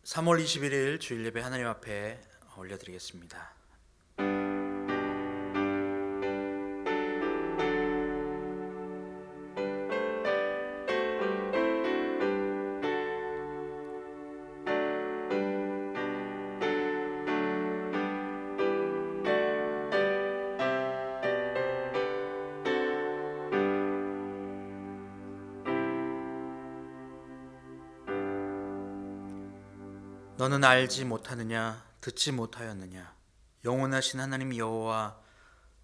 3월 21일 주일 예배 하나님 앞에 올려드리겠습니다. 너는 알지 못하느냐, 듣지 못하였느냐? 영원하신 하나님 여호와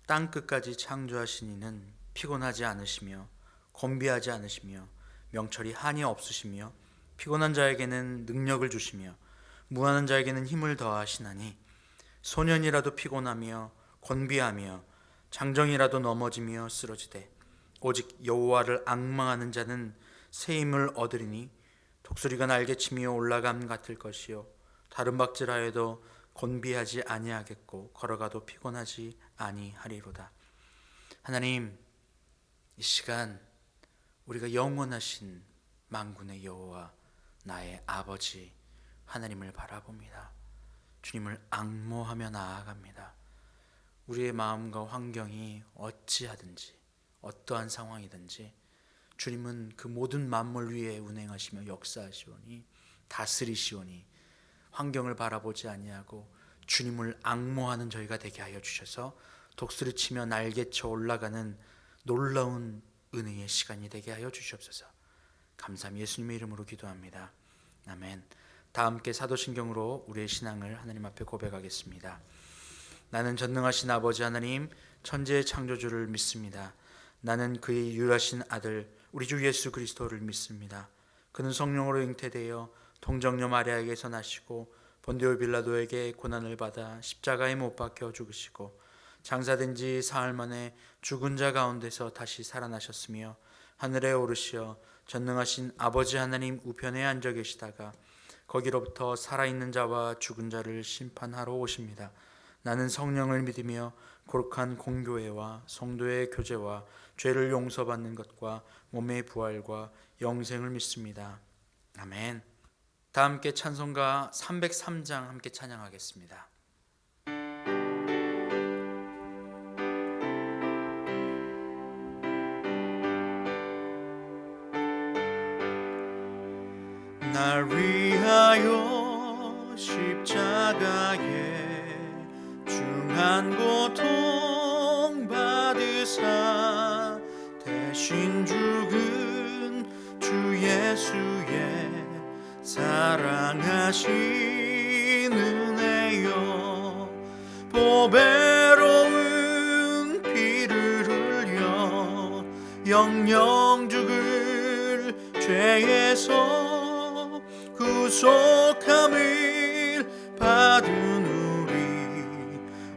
땅 끝까지 창조하신 이는 피곤하지 않으시며 건비하지 않으시며 명철이 한이 없으시며 피곤한 자에게는 능력을 주시며 무한한 자에게는 힘을 더하시나니 소년이라도 피곤하며 건비하며 장정이라도 넘어지며 쓰러지되 오직 여호와를 앙망하는 자는 새 힘을 얻으리니 독수리가 날개치며 올라감 같을 것이요 다른 박질하여도 건비하지 아니하겠고 걸어가도 피곤하지 아니하리로다. 하나님, 이 시간 우리가 영원하신 만군의 여호와 나의 아버지 하나님을 바라봅니다. 주님을 앙모하며 나아갑니다. 우리의 마음과 환경이 어찌하든지 어떠한 상황이든지 주님은 그 모든 만물 위에 운행하시며 역사하시오니 다스리시오니 환경을 바라보지 아니하고 주님을 앙모하는 저희가 되게 하여 주셔서 독수리치며 날개쳐 올라가는 놀라운 은혜의 시간이 되게 하여 주시옵소서. 감사함 예수님의 이름으로 기도합니다. 아멘. 다 함께 사도신경으로 우리의 신앙을 하나님 앞에 고백하겠습니다. 나는 전능하신 아버지 하나님 천지의 창조주를 믿습니다. 나는 그의 유일하신 아들 우리 주 예수 그리스도를 믿습니다. 그는 성령으로 잉태되어 동정녀 마리아에게서 나시고 본디오 빌라도에게 고난을 받아 십자가에 못 박혀 죽으시고 장사된 지 사흘 만에 죽은 자 가운데서 다시 살아나셨으며 하늘에 오르시어 전능하신 아버지 하나님 우편에 앉아 계시다가 거기로부터 살아있는 자와 죽은 자를 심판하러 오십니다. 나는 성령을 믿으며 거룩한 공교회와 성도의 교제와 죄를 용서받는 것과 몸의 부활과 영생을 믿습니다. 아멘. 다 함께 찬송가 303장 함께 찬양하겠습니다. 날 위하여 십자가에 중한 고통 받으사 대신 죽은 주 예수의 사랑하신 은혜여 보배로운 피를 흘려 영영 죽을 죄에서 구속함을 받은 우리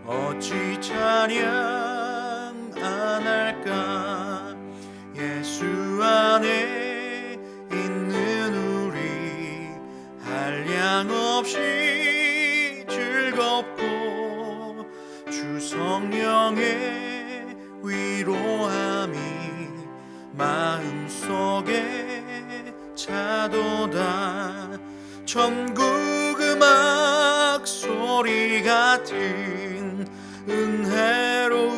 어찌 찬양 안 할까. 예수 안에 있는 우리 한량없이 즐겁고 주 성령의 위로함이 마음속에 차도다. 천국 음악 소리 같은 은혜로운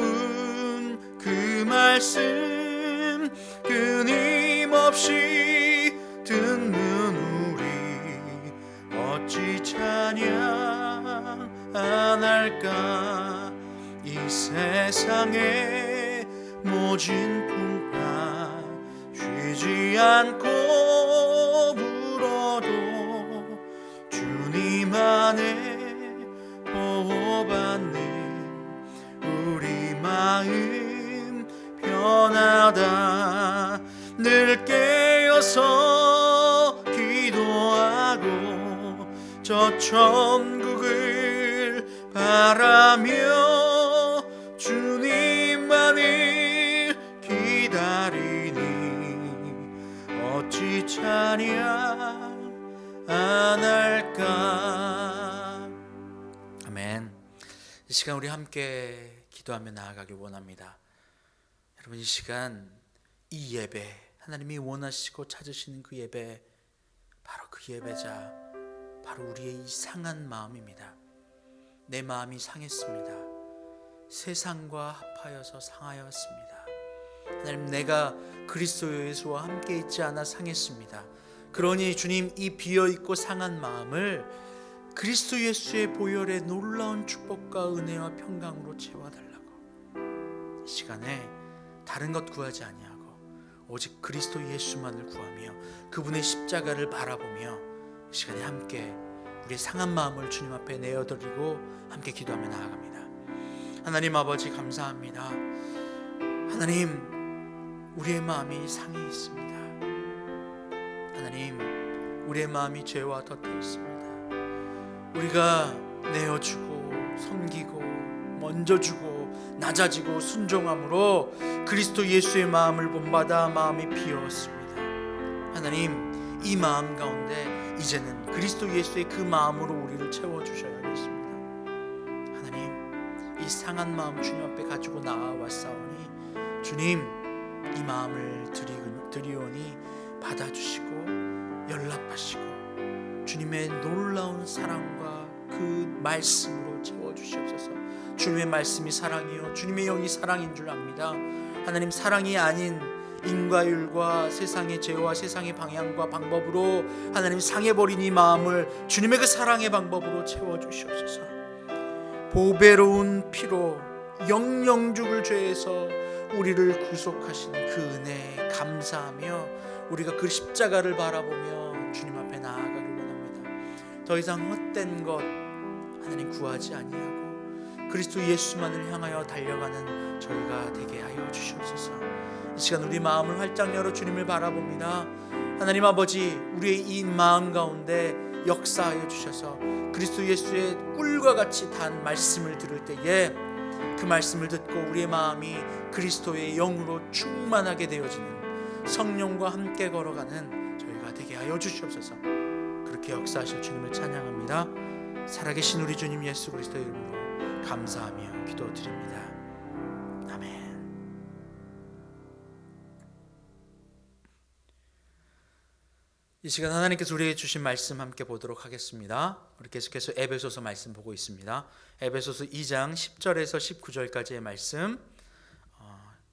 그 말씀 끊임없이 듣는 우리 어찌 찬양 안 할까. 이 세상의 모진 풍파 쉬지 않고 불어도 주님 안에 보호받는 우리 마음 편하다. 늘 깨어서 기도하고 저 천국을 바라며 주님만을 기다리니 어찌 찬양 안 할까. 아멘. 이 시간 우리 함께 기도하며 나아가길 원합니다. 여러분, 이 시간 이 예배 하나님이 원하시고 찾으시는 그 예배, 바로 그 예배자 바로 우리의 이 상한 마음입니다. 내 마음이 상했습니다. 세상과 합하여서 상하였습니다. 하나님, 내가 그리스도 예수와 함께 있지 않아 상했습니다. 그러니 주님, 이 비어있고 상한 마음을 그리스도 예수의 보혈의 놀라운 축복과 은혜와 평강으로 채워달라고, 이 시간에 다른 것 구하지 아니하고 오직 그리스도 예수만을 구하며 그분의 십자가를 바라보며 이 시간에 함께 우리의 상한 마음을 주님 앞에 내어드리고 함께 기도하며 나아갑니다. 하나님 아버지, 감사합니다. 하나님, 우리의 마음이 상해 있습니다. 하나님, 우리의 마음이 죄와 덧해 있습니다. 우리가 내어주고 섬기고 먼저 주고 낮아지고 순종함으로 그리스도 예수의 마음을 본받아 마음이 비었습니다. 하나님, 이 마음 가운데 이제는 그리스도 예수의 그 마음으로 우리를 채워주셔야겠습니다. 하나님, 이 상한 마음 주님 앞에 가지고 나아왔사오니 주님, 이 마음을 드리오니 받아주시고 연락하시고 주님의 놀라운 사랑과 그 말씀으로 채워주시옵소서. 주님의 말씀이 사랑이요 주님의 영이 사랑인 줄 압니다. 하나님, 사랑이 아닌 인과율과 세상의 죄와 세상의 방향과 방법으로 하나님 상해버린 이 마음을 주님의 그 사랑의 방법으로 채워주시옵소서. 보배로운 피로 영영 죽을 죄에서 우리를 구속하신 그 은혜에 감사하며 우리가 그 십자가를 바라보며 주님 앞에 나아가길 원합니다. 더 이상 헛된 것 하나님 구하지 아니하고 그리스도 예수만을 향하여 달려가는 저희가 되게 하여 주시옵소서. 이 시간 우리 마음을 활짝 열어 주님을 바라봅니다. 하나님 아버지, 우리의 이 마음 가운데 역사하여 주셔서 그리스도 예수의 꿀과 같이 단 말씀을 들을 때에 그 말씀을 듣고 우리의 마음이 그리스도의 영으로 충만하게 되어지는, 성령과 함께 걸어가는 저희가 되게 하여 주시옵소서. 그렇게 역사하실 주님을 찬양합니다. 살아계신 우리 주님 예수 그리스도의 이름으로 감사하며 기도드립니다. 아멘. 이 시간 하나님께서 우리에게 주신 말씀 함께 보도록 하겠습니다. 우리 계속해서 에베소서 말씀 보고 있습니다. 에베소서 2장 10절에서 19절까지의 말씀,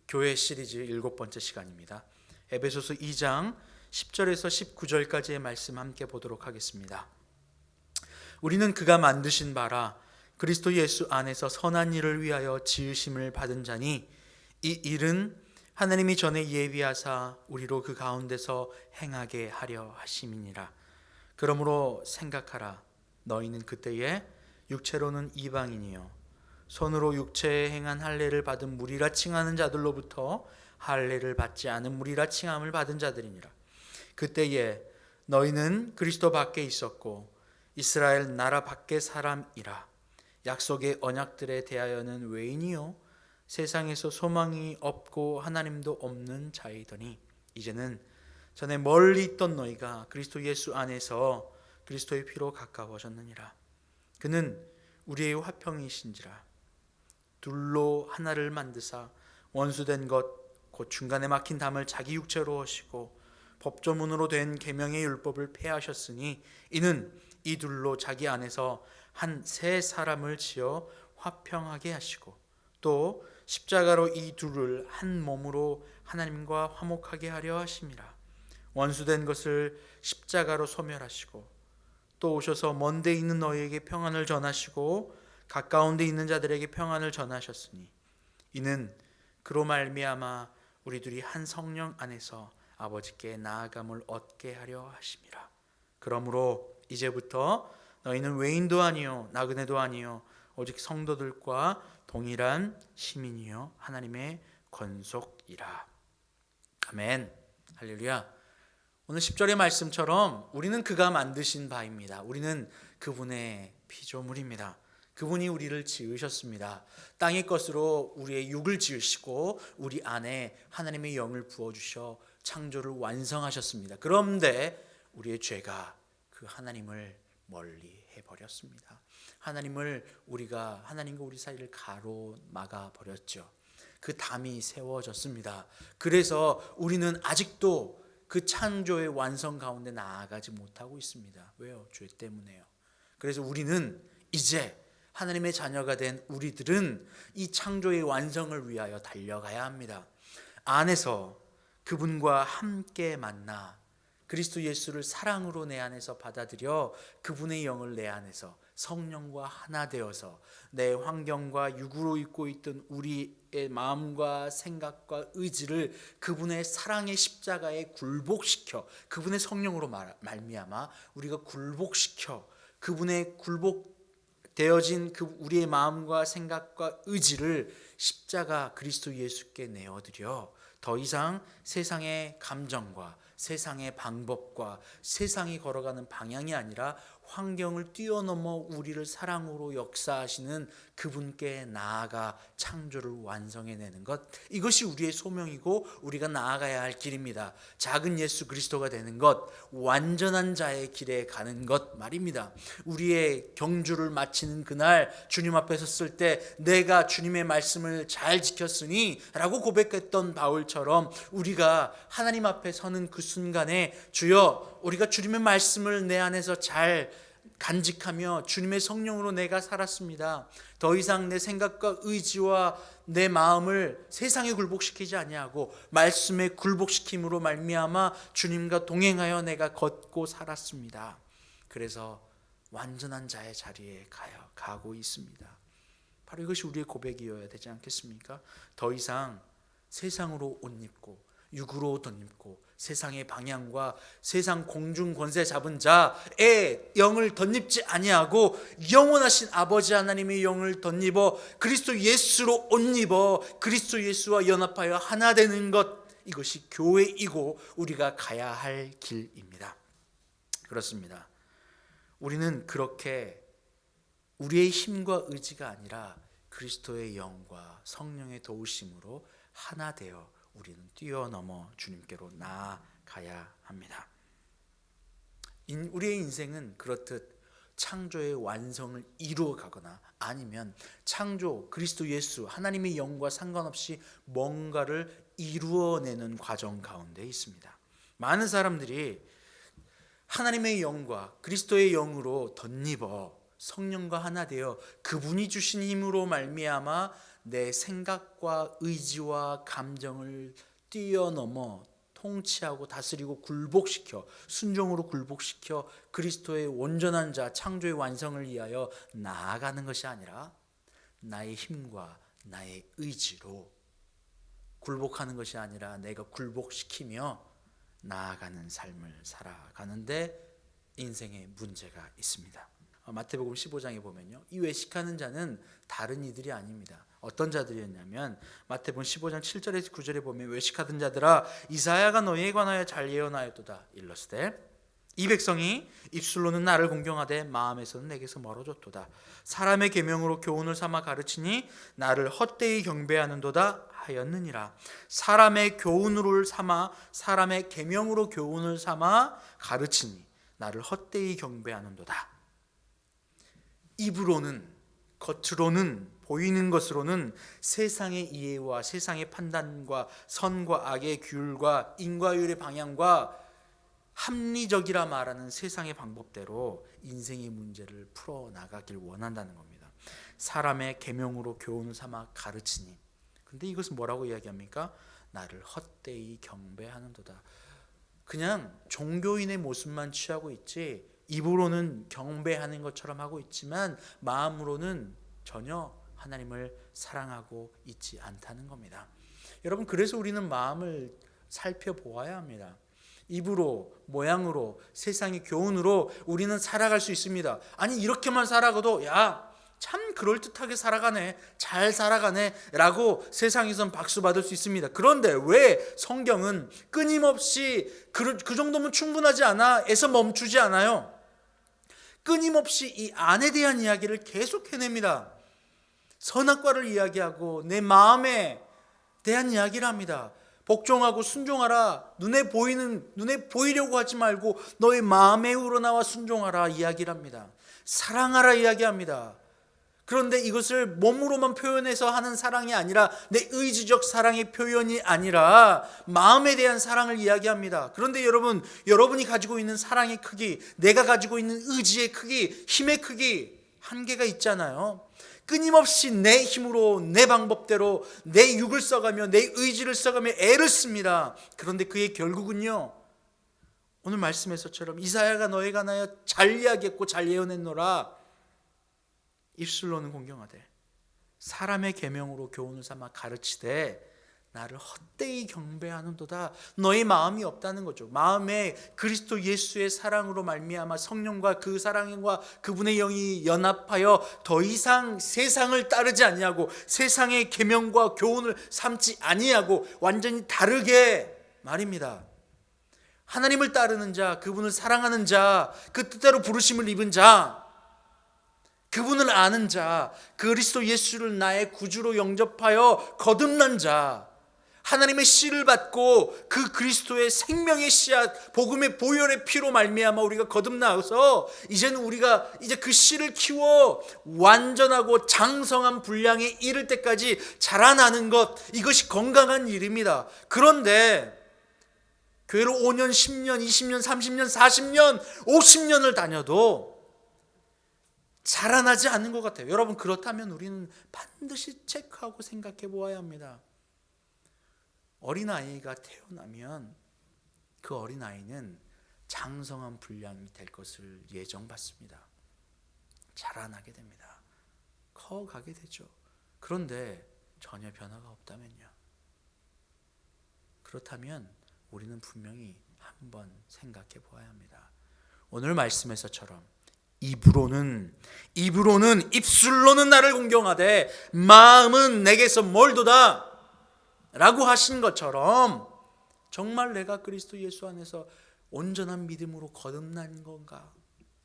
교회 시리즈 7번째 시간입니다. 에베소서 2장 10절에서 19절까지의 말씀 함께 보도록 하겠습니다. 우리는 그가 만드신 바라 그리스도 예수 안에서 선한 일을 위하여 지으심을 받은 자니 이 일은 하나님이 전에 예비하사 우리로 그 가운데서 행하게 하려 하심이니라. 그러므로 생각하라. 너희는 그때에 육체로는 이방인이요 손으로 육체에 행한 할례를 받은 무리라 칭하는 자들로부터 할례를 받지 않은 무리라 칭함을 받은 자들이니라. 그때에 너희는 그리스도 밖에 있었고 이스라엘 나라 밖의 사람이라. 약속의 언약들에 대하여는 외인이요 세상에서 소망이 없고 하나님도 없는 자이더니 이제는 전에 멀리 있던 너희가 그리스도 예수 안에서 그리스도의 피로 가까워졌느니라. 그는 우리의 화평이신지라. 둘로 하나를 만드사 원수된 것 곧 중간에 막힌 담을 자기 육체로 하시고 법조문으로 된 계명의 율법을 폐하셨으니 이는 이 둘로 자기 안에서 한 새 사람을 지어 화평하게 하시고 또 십자가로 이 둘을 한 몸으로 하나님과 화목하게 하려 하심이라. 원수된 것을 십자가로 소멸하시고 또 오셔서 먼 데 있는 너희에게 평안을 전하시고 가까운 데 있는 자들에게 평안을 전하셨으니 이는 그로 말미암아 우리 둘이 한 성령 안에서 아버지께 나아감을 얻게 하려 하심이라. 그러므로 이제부터 너희는 외인도 아니요 나그네도 아니요 오직 성도들과 동일한 시민이요 하나님의 권속이라. 아멘. 할렐루야. 오늘 10절의 말씀처럼 우리는 그가 만드신 바입니다. 우리는 그분의 피조물입니다. 그분이 우리를 지으셨습니다. 땅의 것으로 우리의 육을 지으시고 우리 안에 하나님의 영을 부어주셔 창조를 완성하셨습니다. 그런데 우리의 죄가 그 하나님을 멀리 해버렸습니다. 하나님과 우리 사이를 가로막아 버렸죠. 그 담이 세워졌습니다. 그래서 우리는 아직도 그 창조의 완성 가운데 나아가지 못하고 있습니다. 왜요? 죄 때문에요. 그래서 우리는 이제 하나님의 자녀가 된 우리들은 이 창조의 완성을 위하여 달려가야 합니다. 안에서 그분과 함께 만나 그리스도 예수를 사랑으로 내 안에서 받아들여 그분의 영을 내 안에서 성령과 하나 되어서 내 환경과 육으로 입고 있던 우리의 마음과 생각과 의지를 그분의 사랑의 십자가에 굴복시켜 그분의 성령으로 말미암아 우리가 굴복시켜 그분의 굴복되어진 그 우리의 마음과 생각과 의지를 십자가 그리스도 예수께 내어드려 더 이상 세상의 감정과 세상의 방법과 세상이 걸어가는 방향이 아니라 환경을 뛰어넘어 우리를 사랑으로 역사하시는 그분께 나아가 창조를 완성해내는 것, 이것이 우리의 소명이고 우리가 나아가야 할 길입니다. 작은 예수 그리스도가 되는 것, 완전한 자의 길에 가는 것 말입니다. 우리의 경주를 마치는 그날 주님 앞에 섰을 때 내가 주님의 말씀을 잘 지켰으니 라고 고백했던 바울처럼 우리가 하나님 앞에 서는 그 순간에 주여 우리가 주님의 말씀을 내 안에서 잘 간직하며 주님의 성령으로 내가 살았습니다. 더 이상 내 생각과 의지와 내 마음을 세상에 굴복시키지 아니하고 말씀에 굴복시킴으로 말미암아 주님과 동행하여 내가 걷고 살았습니다. 그래서 완전한 자의 자리에 가고 있습니다. 바로 이것이 우리의 고백이어야 되지 않겠습니까? 더 이상 세상으로 옷 입고 육으로 옷 입고 세상의 방향과 세상 공중 권세 잡은 자의 영을 덧입지 아니하고 영원하신 아버지 하나님의 영을 덧입어 그리스도 예수로 옷 입어 그리스도 예수와 연합하여 하나 되는 것, 이것이 교회이고 우리가 가야 할 길입니다. 그렇습니다. 우리는 그렇게 우리의 힘과 의지가 아니라 그리스도의 영과 성령의 도우심으로 하나 되어 우리는 뛰어넘어 주님께로 나아가야 합니다. 우리의 인생은 그렇듯 창조의 완성을 이루어 가거나 아니면 창조 그리스도 예수 하나님의 영과 상관없이 뭔가를 이루어내는 과정 가운데 있습니다. 많은 사람들이 하나님의 영과 그리스도의 영으로 덧입어 성령과 하나 되어 그분이 주신 힘으로 말미암아 내 생각과 의지와 감정을 뛰어넘어 통치하고 다스리고 굴복시켜 순종으로 굴복시켜 그리스도의 온전한 자 창조의 완성을 위하여 나아가는 것이 아니라 나의 힘과 나의 의지로 굴복하는 것이 아니라 내가 굴복시키며 나아가는 삶을 살아가는데 인생에 문제가 있습니다. 마태복음 15장에 보면요, 이 외식하는 자는 다른 이들이 아닙니다. 어떤 자들이었냐면 마태복음 15장 7절에서 9절에 보면 외식하던 자들아 이사야가 너희에 관하여 잘 예언하였도다 일렀으되 이 백성이 입술로는 나를 공경하되 마음에서는 내게서 멀어졌도다. 사람의 계명으로 교훈을 삼아 가르치니 나를 헛되이 경배하는도다 하였느니라. 사람의 교훈을 삼아 사람의 계명으로 교훈을 삼아 가르치니 나를 헛되이 경배하는도다. 입으로는 겉으로는 보이는 것으로는 세상의 이해와 세상의 판단과 선과 악의 규율과 인과율의 방향과 합리적이라 말하는 세상의 방법대로 인생의 문제를 풀어나가길 원한다는 겁니다. 사람의 계명으로 교훈을 삼아 가르치니, 근데 이것은 뭐라고 이야기합니까? 나를 헛되이 경배하는도다. 그냥 종교인의 모습만 취하고 있지 입으로는 경배하는 것처럼 하고 있지만 마음으로는 전혀 하나님을 사랑하고 있지 않다는 겁니다. 여러분, 그래서 우리는 마음을 살펴보아야 합니다. 입으로, 모양으로, 세상의 교훈으로 우리는 살아갈 수 있습니다. 아니 이렇게만 살아가도 야, 참 그럴듯하게 살아가네, 잘 살아가네 라고 세상에선 박수 받을 수 있습니다. 그런데 왜 성경은 끊임없이 그 정도면 충분하지 않아 에서 멈추지 않아요. 끊임없이 이 안에 대한 이야기를 계속 해냅니다. 선악과를 이야기하고 내 마음에 대한 이야기를 합니다. 복종하고 순종하라. 눈에 보이려고 하지 말고 너의 마음에 우러나와 순종하라 이야기를 합니다. 사랑하라 이야기합니다. 그런데 이것을 몸으로만 표현해서 하는 사랑이 아니라 내 의지적 사랑의 표현이 아니라 마음에 대한 사랑을 이야기합니다. 그런데 여러분, 여러분이 가지고 있는 사랑의 크기, 내가 가지고 있는 의지의 크기, 힘의 크기 한계가 있잖아요. 끊임없이 내 힘으로, 내 방법대로 내 육을 써가며 내 의지를 써가며 애를 씁니다. 그런데 그의 결국은요, 오늘 말씀에서처럼 이사야가 너에 관하여 잘 이야기했고 잘 예언했노라. 입술로는 공경하되 사람의 계명으로 교훈을 삼아 가르치되 나를 헛되이 경배하는도다. 너의 마음이 없다는 거죠. 마음에 그리스도 예수의 사랑으로 말미암아 성령과 그 사랑과 그분의 영이 연합하여 더 이상 세상을 따르지 아니하고 세상의 계명과 교훈을 삼지 아니하고 완전히 다르게 말입니다. 하나님을 따르는 자, 그분을 사랑하는 자, 그 뜻대로 부르심을 입은 자, 그분을 아는 자, 그리스도 예수를 나의 구주로 영접하여 거듭난 자, 하나님의 씨를 받고 그 그리스도의 생명의 씨앗, 복음의 보혈의 피로 말미암아 우리가 거듭나서 이제는 우리가 이제 그 씨를 키워 완전하고 장성한 분량에 이를 때까지 자라나는 것, 이것이 건강한 일입니다. 그런데 교회를 5년, 10년, 20년, 30년, 40년, 50년을 다녀도 자라나지 않는 것 같아요. 여러분, 그렇다면 우리는 반드시 체크하고 생각해 보아야 합니다. 어린아이가 태어나면 그 어린아이는 장성한 분량이 될 것을 예정받습니다. 자라나게 됩니다. 커가게 되죠. 그런데 전혀 변화가 없다면요. 그렇다면 우리는 분명히 한번 생각해 보아야 합니다. 오늘 말씀에서처럼 입으로는 입술로는 나를 공경하되 마음은 내게서 멀도다 라고 하신 것처럼 정말 내가 그리스도 예수 안에서 온전한 믿음으로 거듭난 건가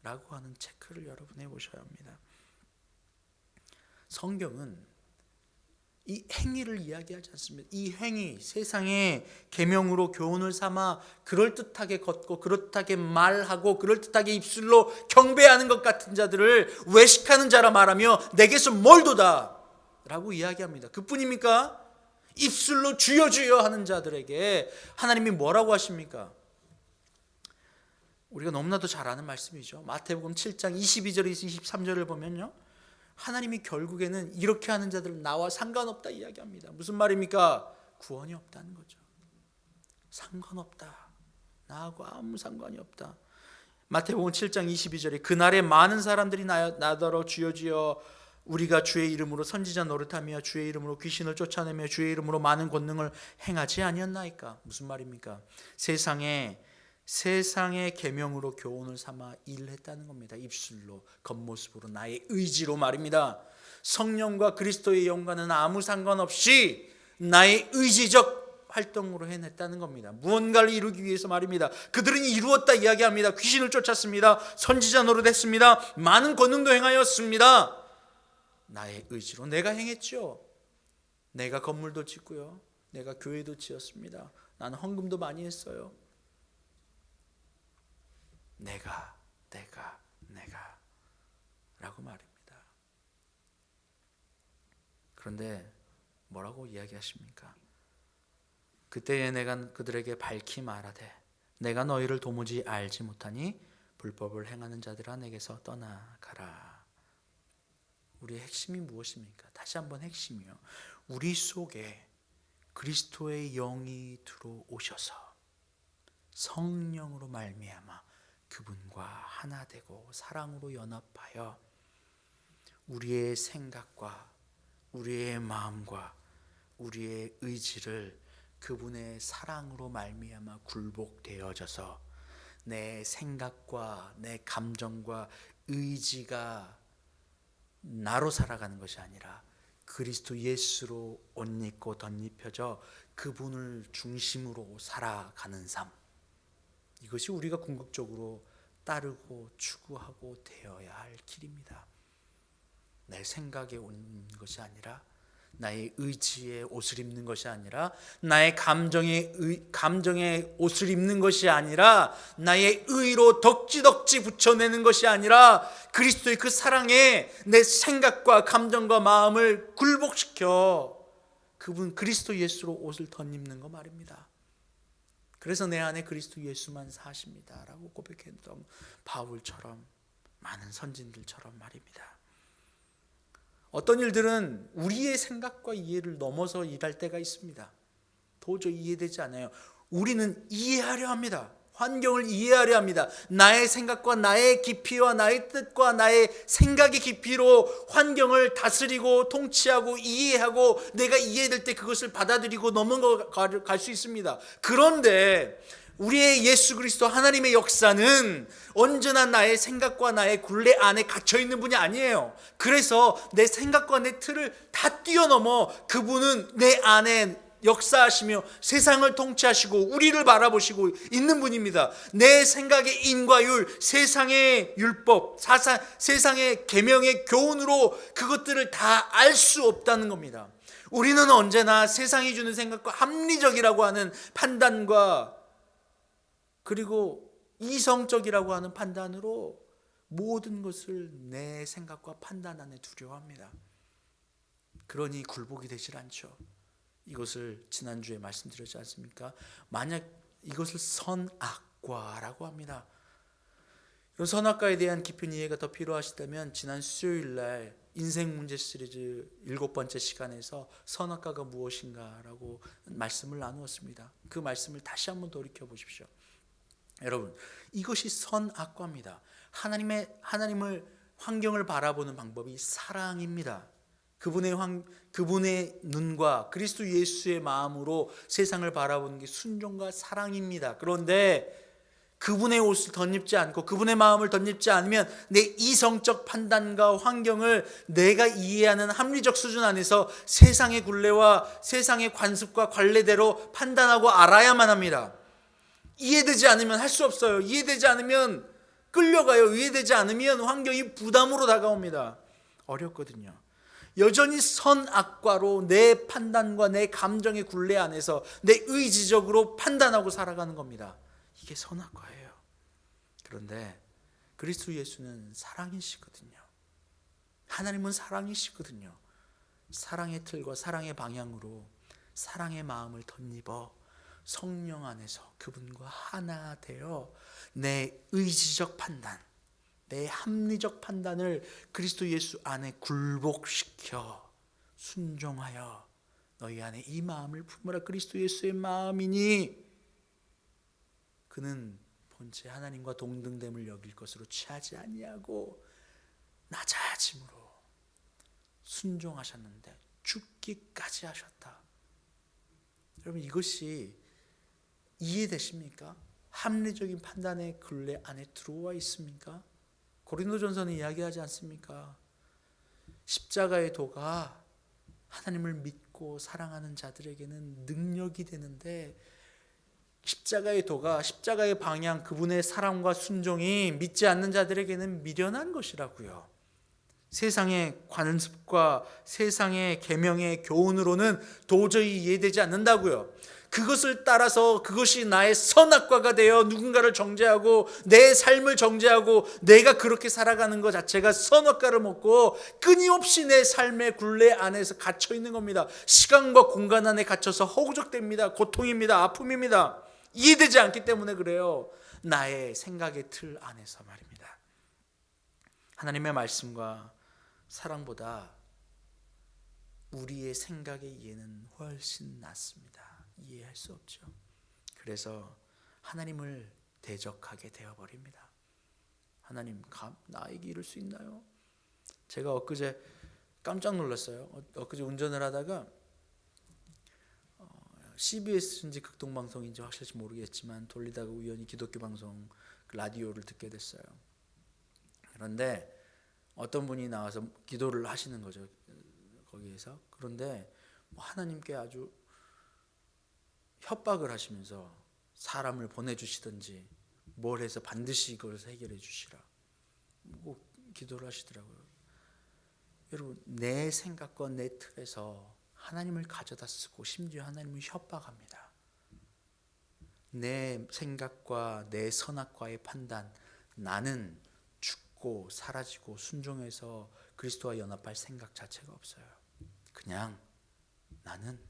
라고 하는 체크를 여러분 해보셔야 합니다. 성경은 이 행위를 이야기하지 않습니다. 이 행위, 세상의 계명으로 교훈을 삼아 그럴듯하게 걷고 그럴듯하게 말하고 그럴듯하게 입술로 경배하는 것 같은 자들을 외식하는 자라 말하며 내게서 멀도다 라고 이야기합니다. 그뿐입니까? 입술로 주여 주여 하는 자들에게 하나님이 뭐라고 하십니까? 우리가 너무나도 잘 아는 말씀이죠. 마태복음 7장 22절에서 23절을 보면요, 하나님이 결국에는 이렇게 하는 자들은 나와 상관없다 이야기합니다. 무슨 말입니까? 구원이 없다는 거죠. 상관없다. 나하고 아무 상관이 없다. 마태복음 7장 22절에 그날에 많은 사람들이 나더러 주여 주여 우리가 주의 이름으로 선지자 노릇하며 주의 이름으로 귀신을 쫓아내며 주의 이름으로 많은 권능을 행하지 아니었나이까? 무슨 말입니까? 세상의 계명으로 교훈을 삼아 일을 했다는 겁니다. 입술로, 겉모습으로, 나의 의지로 말입니다. 성령과 그리스도의 영과는 아무 상관없이 나의 의지적 활동으로 해냈다는 겁니다. 무언가를 이루기 위해서 말입니다. 그들은 이루었다 이야기합니다. 귀신을 쫓았습니다. 선지자 노릇했습니다. 많은 권능도 행하였습니다. 나의 의지로 내가 행했죠. 내가 건물도 짓고요, 내가 교회도 지었습니다. 나는 헌금도 많이 했어요. 내가 라고 말입니다. 그런데 뭐라고 이야기하십니까? 그때에 내가 그들에게 밝히 말하되 내가 너희를 도무지 알지 못하니 불법을 행하는 자들아 내게서 떠나가라. 우리의 핵심이 무엇입니까? 다시 한번 핵심이요, 우리 속에 그리스도의 영이 들어오셔서 성령으로 말미암아 그분과 하나 되고 사랑으로 연합하여 우리의 생각과 우리의 마음과 우리의 의지를 그분의 사랑으로 말미암아 굴복되어져서 내 생각과 내 감정과 의지가 나로 살아가는 것이 아니라 그리스도 예수로 옷 입고 덧입혀져 그분을 중심으로 살아가는 삶, 이것이 우리가 궁극적으로 따르고 추구하고 되어야 할 길입니다. 내 생각에 온 것이 아니라 나의 의지의 옷을 입는 것이 아니라, 나의 감정의 옷을 입는 것이 아니라, 나의 의로 덕지덕지 붙여내는 것이 아니라, 그리스도의 그 사랑에 내 생각과 감정과 마음을 굴복시켜 그분 그리스도 예수로 옷을 덧입는 거 말입니다. 그래서 내 안에 그리스도 예수만 사십니다 라고 고백했던 바울처럼, 많은 선진들처럼 말입니다. 어떤 일들은 우리의 생각과 이해를 넘어서 일할 때가 있습니다. 도저히 이해되지 않아요. 우리는 이해하려 합니다. 환경을 이해하려 합니다. 나의 생각과 나의 깊이와 나의 뜻과 나의 생각의 깊이로 환경을 다스리고 통치하고 이해하고, 내가 이해될 때 그것을 받아들이고 넘어갈 수 있습니다. 그런데 우리의 예수 그리스도 하나님의 역사는 언제나 나의 생각과 나의 굴레 안에 갇혀 있는 분이 아니에요. 그래서 내 생각과 내 틀을 다 뛰어넘어 그분은 내 안에 역사하시며 세상을 통치하시고 우리를 바라보시고 있는 분입니다. 내 생각의 인과율, 세상의 율법, 세상의 계명의 교훈으로 그것들을 다 알 수 없다는 겁니다. 우리는 언제나 세상이 주는 생각과 합리적이라고 하는 판단과, 그리고 이성적이라고 하는 판단으로 모든 것을 내 생각과 판단 안에 두려 합니다. 그러니 굴복이 되질 않죠. 이것을 지난주에 말씀드렸지 않습니까? 만약 이것을 선악과라고 합니다. 선악과에 대한 깊은 이해가 더 필요하시다면 지난 수요일날 인생 문제 시리즈 7번째 시간에서 선악과가 무엇인가라고 말씀을 나누었습니다. 그 말씀을 다시 한번 돌이켜 보십시오. 여러분, 이것이 선악과입니다. 하나님을 환경을 바라보는 방법이 사랑입니다. 그분의 눈과 그리스도 예수의 마음으로 세상을 바라보는 게 순종과 사랑입니다. 그런데 그분의 옷을 덧입지 않고 그분의 마음을 덧입지 않으면 내 이성적 판단과 환경을 내가 이해하는 합리적 수준 안에서 세상의 굴레와 세상의 관습과 관례대로 판단하고 알아야만 합니다. 이해되지 않으면 할 수 없어요. 이해되지 않으면 끌려가요. 이해되지 않으면 환경이 부담으로 다가옵니다. 어렵거든요. 여전히 선악과로 내 판단과 내 감정의 굴레 안에서 내 의지적으로 판단하고 살아가는 겁니다. 이게 선악과예요. 그런데 그리스도 예수는 사랑이시거든요. 하나님은 사랑이시거든요. 사랑의 틀과 사랑의 방향으로 사랑의 마음을 덧입어 성령 안에서 그분과 하나 되어 내 의지적 판단, 내 합리적 판단을 그리스도 예수 안에 굴복시켜 순종하여 너희 안에 이 마음을 품으라. 그리스도 예수의 마음이니 그는 본체 하나님과 동등됨을 여길 것으로 취하지 아니하고 낮아짐으로 순종하셨는데 죽기까지 하셨다. 여러분, 이것이 이해되십니까? 합리적인 판단의 굴레 안에 들어와 있습니까? 고린도전서는 이야기하지 않습니까? 십자가의 도가 하나님을 믿고 사랑하는 자들에게는 능력이 되는데, 십자가의 도가, 십자가의 방향, 그분의 사랑과 순종이 믿지 않는 자들에게는 미련한 것이라고요. 세상의 관습과 세상의 계명의 교훈으로는 도저히 이해되지 않는다고요. 그것을 따라서 그것이 나의 선악과가 되어 누군가를 정죄하고 내 삶을 정죄하고 내가 그렇게 살아가는 것 자체가 선악과를 먹고 끊임없이 내 삶의 굴레 안에서 갇혀 있는 겁니다. 시간과 공간 안에 갇혀서 허우적됩니다. 고통입니다. 아픔입니다. 이해되지 않기 때문에 그래요. 나의 생각의 틀 안에서 말입니다. 하나님의 말씀과 사랑보다 우리의 생각의 이해는 훨씬 낫습니다. 이해할 수 없죠. 그래서 하나님을 대적하게 되어버립니다. 하나님, 나에게 이럴 수 있나요? 제가 엊그제 깜짝 놀랐어요. 엊그제 운전을 하다가 CBS인지 극동방송인지 확실히 모르겠지만 돌리다가 우연히 기독교 방송 라디오를 듣게 됐어요. 그런데 어떤 분이 나와서 기도를 하시는 거죠. 거기에서. 그런데 하나님께 아주 협박을 하시면서 사람을 보내주시든지 뭘 해서 반드시 이걸 해결해 주시라, 꼭 기도를 하시더라고요. 여러분, 내 생각과 내 틀에서 하나님을 가져다 쓰고 심지어 하나님을 협박합니다. 내 생각과 내 선악과의 판단, 나는 죽고 사라지고 순종해서 그리스도와 연합할 생각 자체가 없어요. 그냥 나는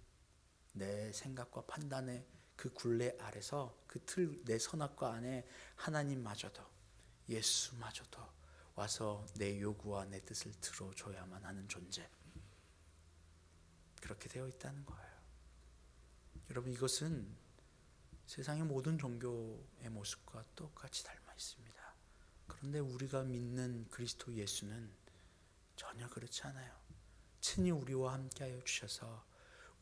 내 생각과 판단의 그 굴레 아래서 그 틀, 내 선악과 안에 하나님마저도 예수마저도 와서 내 요구와 내 뜻을 들어줘야만 하는 존재, 그렇게 되어 있다는 거예요. 여러분, 이것은 세상의 모든 종교의 모습과 똑같이 닮아 있습니다. 그런데 우리가 믿는 그리스도 예수는 전혀 그렇지 않아요. 친히 우리와 함께하여 주셔서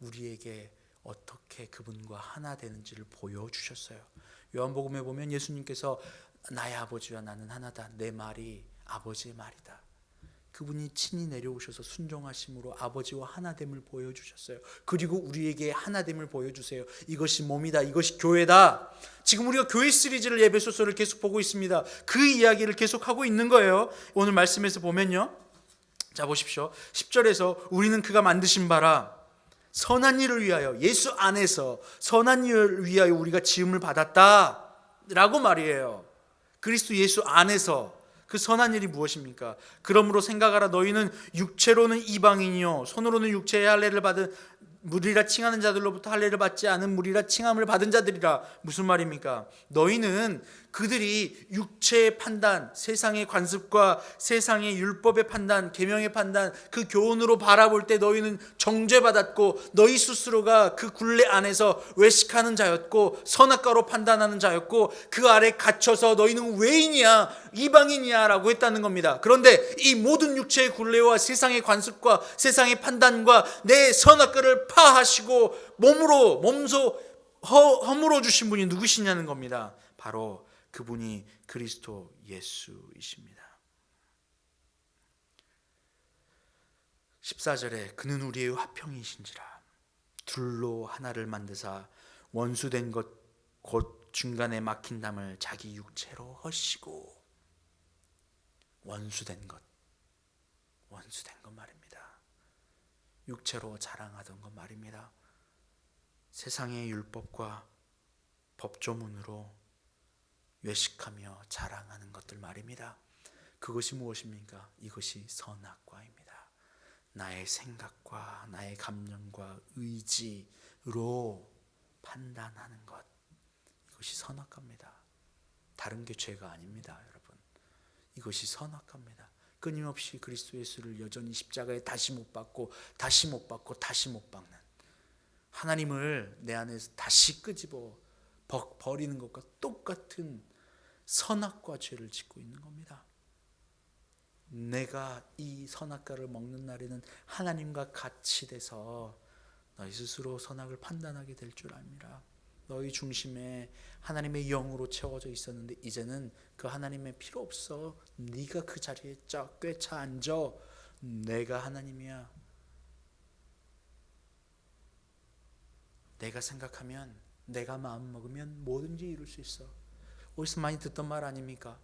우리에게 어떻게 그분과 하나 되는지를 보여주셨어요. 요한복음에 보면 예수님께서 나의 아버지와 나는 하나다, 내 말이 아버지의 말이다. 그분이 친히 내려오셔서 순종하심으로 아버지와 하나됨을 보여주셨어요. 그리고 우리에게 하나됨을 보여주세요. 이것이 몸이다, 이것이 교회다. 지금 우리가 교회 시리즈를, 에베소서를 계속 보고 있습니다. 그 이야기를 계속하고 있는 거예요. 오늘 말씀에서 보면요, 자 보십시오. 10절에서 우리는 그가 만드신 바라 선한 일을 위하여, 예수 안에서 선한 일을 위하여 우리가 지음을 받았다 라고 말이에요. 그리스도 예수 안에서 그 선한 일이 무엇입니까? 그러므로 생각하라. 너희는 육체로는 이방인이요 손으로는 육체의 할례를 받은 무리라 칭하는 자들로부터 할례를 받지 않은 무리라 칭함을 받은 자들이라. 무슨 말입니까? 너희는 그들이 육체의 판단, 세상의 관습과 세상의 율법의 판단, 계명의 판단, 그 교훈으로 바라볼 때 너희는 정죄받았고 너희 스스로가 그 굴레 안에서 외식하는 자였고 선악과로 판단하는 자였고 그 아래 갇혀서 너희는 외인이야, 이방인이야 라고 했다는 겁니다. 그런데 이 모든 육체의 굴레와 세상의 관습과 세상의 판단과 내 선악과를 파하시고 몸소 허물어 주신 분이 누구시냐는 겁니다. 바로 그분이 그리스도 예수이십니다. 14절에 그는 우리의 화평이신지라 둘로 하나를 만드사 원수된 것 곧 중간에 막힌 담을 자기 육체로 허시고. 원수된 것 말입니다. 육체로 자랑하던 것 말입니다. 세상의 율법과 법조문으로 외식하며 자랑하는 것들 말입니다. 그것이 무엇입니까? 이것이 선악과입니다. 나의 생각과 나의 감정과 의지로 판단하는 것, 이것이 선악과입니다. 다른 게 죄가 아닙니다, 여러분. 이것이 선악과입니다. 끊임없이 그리스도 예수를 여전히 십자가에 다시 못 박고 다시 못 박고 다시 못 박는, 하나님을 내 안에서 다시 끄집어 버리는 것과 똑같은 선악과 죄를 짓고 있는 겁니다. 내가 이 선악과를 먹는 날에는 하나님과 같이 돼서 너희 스스로 선악을 판단하게 될 줄 압니다. 너희 중심에 하나님의 영으로 채워져 있었는데 이제는 그 하나님의 필요 없어. 네가 그 자리에 꿰차 앉아. 내가 하나님이야. 내가 생각하면, 내가 마음 먹으면 뭐든지 이룰 수 있어. 어디서 많이 듣던 말 아닙니까?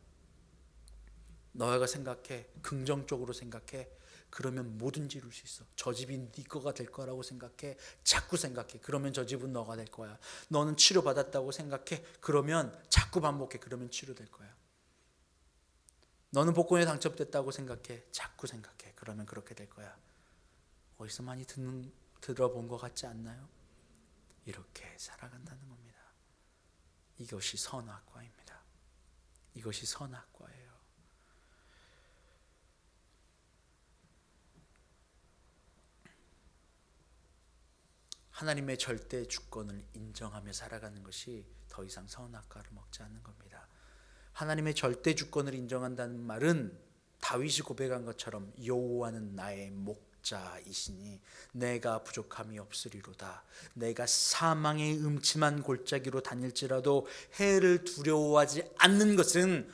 너가 생각해, 긍정적으로 생각해, 그러면 뭐든지 이룰 수 있어. 저 집이 네 거가 될 거라고 생각해, 자꾸 생각해, 그러면 저 집은 너가 될 거야. 너는 치료받았다고 생각해, 그러면 자꾸 반복해, 그러면 치료될 거야. 너는 복권에 당첨됐다고 생각해, 자꾸 생각해, 그러면 그렇게 될 거야. 어디서 많이 들어본 것 같지 않나요? 이렇게 살아간다는 겁니다. 이것이 선악과입니다. 이것이 선악과예요. 하나님의 절대 주권을 인정하며 살아가는 것이 더 이상 선악과를 먹지 않는 겁니다. 하나님의 절대 주권을 인정한다는 말은 다윗이 고백한 것처럼 여호와는 나의 목자이시니 내가 부족함이 없으리로다. 내가 사망의 음침한 골짜기로 다닐지라도 해를 두려워하지 않는 것은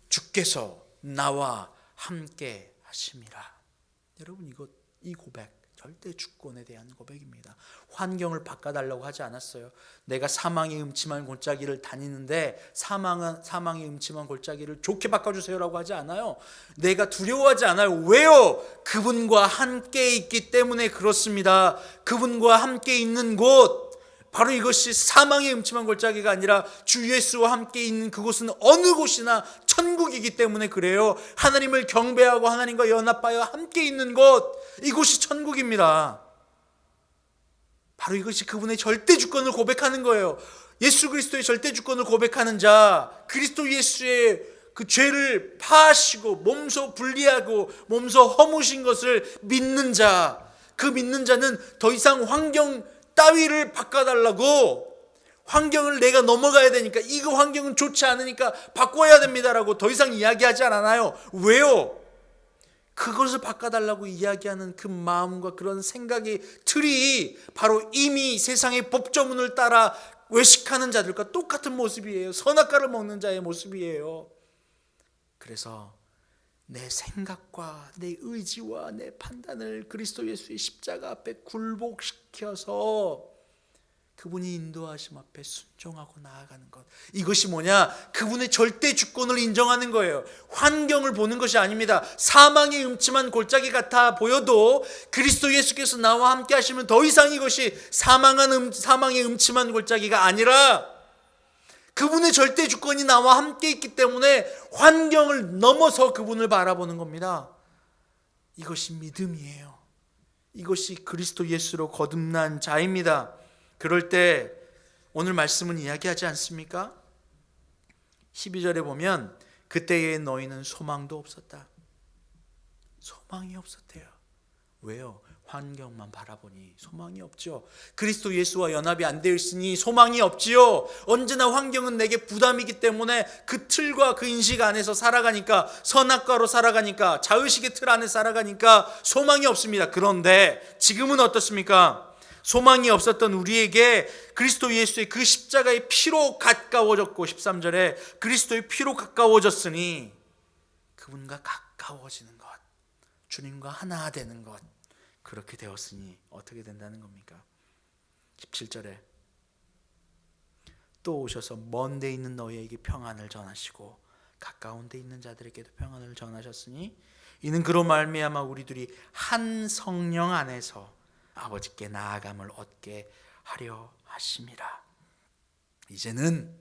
주께서 나와 함께 하심이라. 여러분, 이 고백 절대 주권에 대한 고백입니다. 환경을 바꿔달라고 하지 않았어요. 내가 사망의 음침한 골짜기를 다니는데 사망의 음침한 골짜기를 좋게 바꿔주세요라고 하지 않아요. 내가 두려워하지 않아요. 왜요? 그분과 함께 있기 때문에 그렇습니다. 그분과 함께 있는 곳, 바로 이것이 사망의 음침한 골짜기가 아니라 주 예수와 함께 있는 그곳은 어느 곳이나 천국이기 때문에 그래요. 하나님을 경배하고 하나님과 연합하여 함께 있는 곳, 이곳이 천국입니다. 바로 이것이 그분의 절대 주권을 고백하는 거예요. 예수 그리스도의 절대 주권을 고백하는 자, 그리스도 예수의 그 죄를 파하시고 몸소 분리하고 몸소 허무신 것을 믿는 자, 그 믿는 자는 더 이상 환경 따위를 바꿔달라고, 환경을 내가 넘어가야 되니까, 이거 환경은 좋지 않으니까 바꿔야 됩니다라고 더 이상 이야기하지 않아요. 왜요? 그것을 바꿔달라고 이야기하는 그 마음과 그런 생각의 틀이 바로 이미 세상의 법조문을 따라 외식하는 자들과 똑같은 모습이에요. 선악과를 먹는 자의 모습이에요. 그래서 내 생각과 내 의지와 내 판단을 그리스도 예수의 십자가 앞에 굴복시켜서 그분이 인도하심 앞에 순종하고 나아가는 것, 이것이 뭐냐? 그분의 절대 주권을 인정하는 거예요. 환경을 보는 것이 아닙니다. 사망의 음침한 골짜기 같아 보여도 그리스도 예수께서 나와 함께 하시면 더 이상 이것이 사망의 음침한 골짜기가 아니라 그분의 절대 주권이 나와 함께 있기 때문에 환경을 넘어서 그분을 바라보는 겁니다. 이것이 믿음이에요. 이것이 그리스도 예수로 거듭난 자입니다. 그럴 때 오늘 말씀은 이야기하지 않습니까? 12절에 보면 그때에 너희는 소망도 없었다. 소망이 없었대요. 왜요? 환경만 바라보니 소망이 없죠. 그리스도 예수와 연합이 안 되어 있으니 소망이 없지요. 언제나 환경은 내게 부담이기 때문에 그 틀과 그 인식 안에서 살아가니까, 선악과로 살아가니까, 자의식의 틀 안에 살아가니까 소망이 없습니다. 그런데 지금은 어떻습니까? 소망이 없었던 우리에게 그리스도 예수의 그 십자가의 피로 가까워졌고, 13절에 그리스도의 피로 가까워졌으니 그분과 가까워지는 것, 주님과 하나 되는 것, 그렇게 되었으니 어떻게 된다는 겁니까? 17절에 또 오셔서 먼 데 있는 너희에게 평안을 전하시고 가까운 데 있는 자들에게도 평안을 전하셨으니 이는 그로 말미암아 우리들이 한 성령 안에서 아버지께 나아감을 얻게 하려 하심이라. 이제는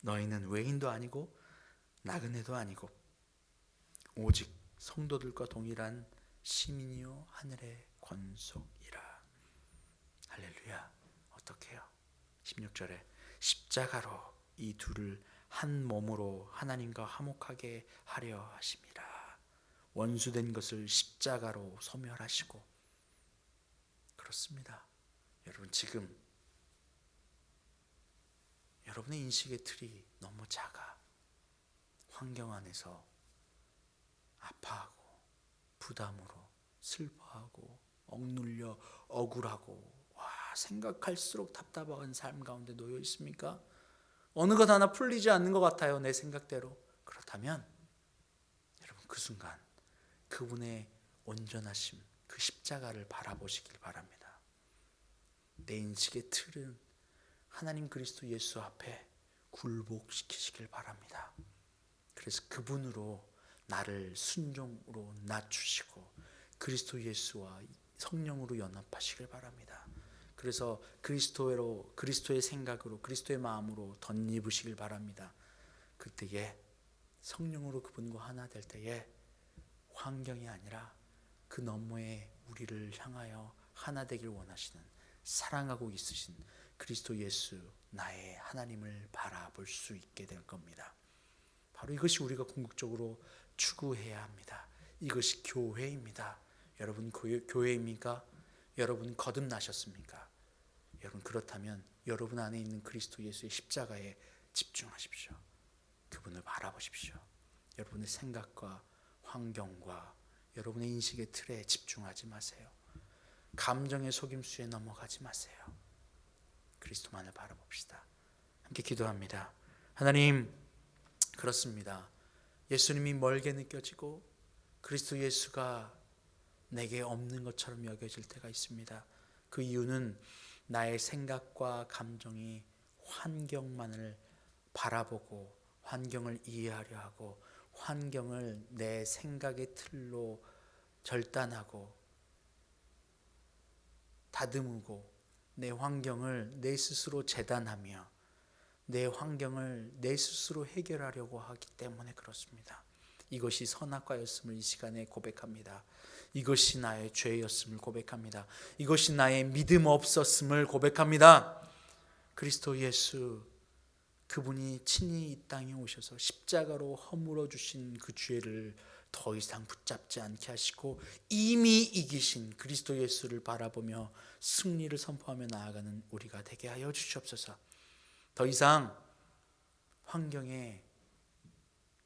너희는 외인도 아니고 나그네도 아니고 오직 성도들과 동일한 시민이요 하늘의 권속이라. 할렐루야. 어떻게 해요? 16절에 십자가로 이 둘을 한 몸으로 하나님과 화목하게 하려 하심이라. 원수된 것을 십자가로 소멸하시고. 그렇습니다. 여러분, 지금 여러분의 인식의 틀이 너무 작아. 환경 안에서 아파하고 부담으로 슬퍼하고 억눌려 억울하고 생각할수록 답답한 삶 가운데 놓여 있습니까? 어느 것 하나 풀리지 않는 것 같아요, 내 생각대로. 그렇다면 여러분, 그 순간 그분의 온전하심, 그 십자가를 바라보시길 바랍니다. 내 인식의 틀은 하나님 그리스도 예수 앞에 굴복시키시길 바랍니다. 그래서 그분으로 나를 순종으로 낮추시고 그리스도 예수와 성령으로 연합하시길 바랍니다. 그래서 그리스도의 생각으로, 그리스도의 마음으로 덧입으시길 바랍니다. 그때에 성령으로 그분과 하나 될 때에 환경이 아니라 그 너머에 우리를 향하여 하나 되길 원하시는, 사랑하고 있으신 그리스도 예수, 나의 하나님을 바라볼 수 있게 될 겁니다. 바로 이것이 우리가 궁극적으로 추구해야 합니다. 이것이 교회입니다. 여러분 교회입니까? 여러분 거듭나셨습니까? 여러분 그렇다면 여러분 안에 있는 그리스도 예수의 십자가에 집중하십시오. 그분을 바라보십시오. 여러분의 생각과 환경과 여러분의 인식의 틀에 집중하지 마세요. 감정의 속임수에 넘어가지 마세요. 그리스도만을 바라봅시다. 함께 기도합니다. 하나님, 그렇습니다. 예수님이 멀게 느껴지고 그리스도 예수가 내게 없는 것처럼 여겨질 때가 있습니다. 그 이유는 나의 생각과 감정이 환경만을 바라보고 환경을 이해하려 하고 환경을 내 생각의 틀로 절단하고 다듬고 내 환경을 내 스스로 재단하며 내 환경을 내 스스로 해결하려고 하기 때문에 그렇습니다. 이것이 선악과였음을 이 시간에 고백합니다. 이것이 나의 죄였음을 고백합니다. 이것이 나의 믿음 없었음을 고백합니다. 그리스도 예수, 그분이 친히 이 땅에 오셔서 십자가로 허물어 주신 그 죄를 더 이상 붙잡지 않게 하시고 이미 이기신 그리스도 예수를 바라보며 승리를 선포하며 나아가는 우리가 되게 하여 주시옵소서. 더 이상 환경의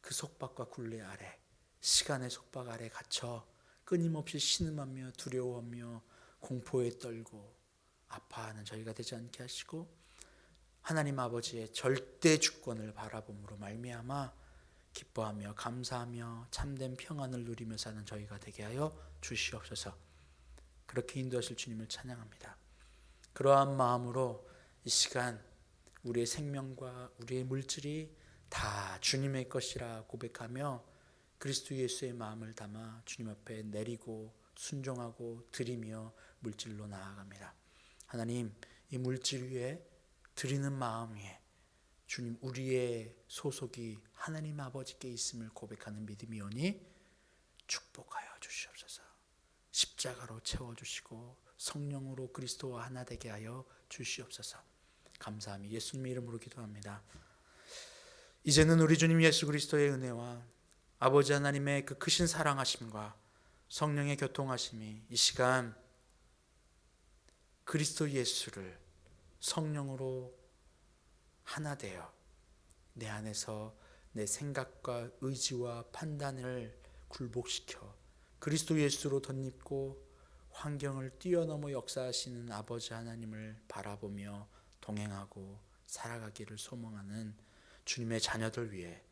그 속박과 굴레 아래, 시간의 속박 아래 갇혀 끊임없이 신음하며 두려워하며 공포에 떨고 아파하는 저희가 되지 않게 하시고 하나님 아버지의 절대 주권을 바라봄으로 말미암아 기뻐하며 감사하며 참된 평안을 누리며 사는 저희가 되게 하여 주시옵소서. 그렇게 인도하실 주님을 찬양합니다. 그러한 마음으로 이 시간 우리의 생명과 우리의 물질이 다 주님의 것이라 고백하며 그리스도 예수의 마음을 담아 주님 앞에 내리고 순종하고 드리며 물질로 나아갑니다. 하나님, 이 물질 위에 드리는 마음 위에 주님, 우리의 소속이 하나님 아버지께 있음을 고백하는 믿음이 오니 축복하여 주시옵소서. 십자가로 채워주시고 성령으로 그리스도와 하나 되게 하여 주시옵소서. 감사하며 예수님의 이름으로 기도합니다. 이제는 우리 주님 예수 그리스도의 은혜와 아버지 하나님의 그 크신 사랑하심과 성령의 교통하심이 이 시간 그리스도 예수를 성령으로 하나 되어 내 안에서 내 생각과 의지와 판단을 굴복시켜 그리스도 예수로 덧입고 환경을 뛰어넘어 역사하시는 아버지 하나님을 바라보며 동행하고 살아가기를 소망하는 주님의 자녀들 위해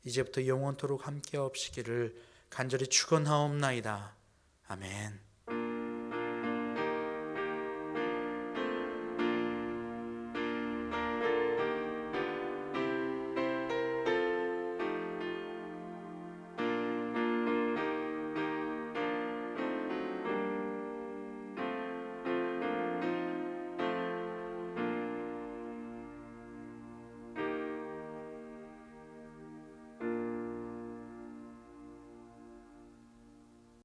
이제부터 영원토록 함께 없으기를 간절히 축원하옵나이다. 아멘.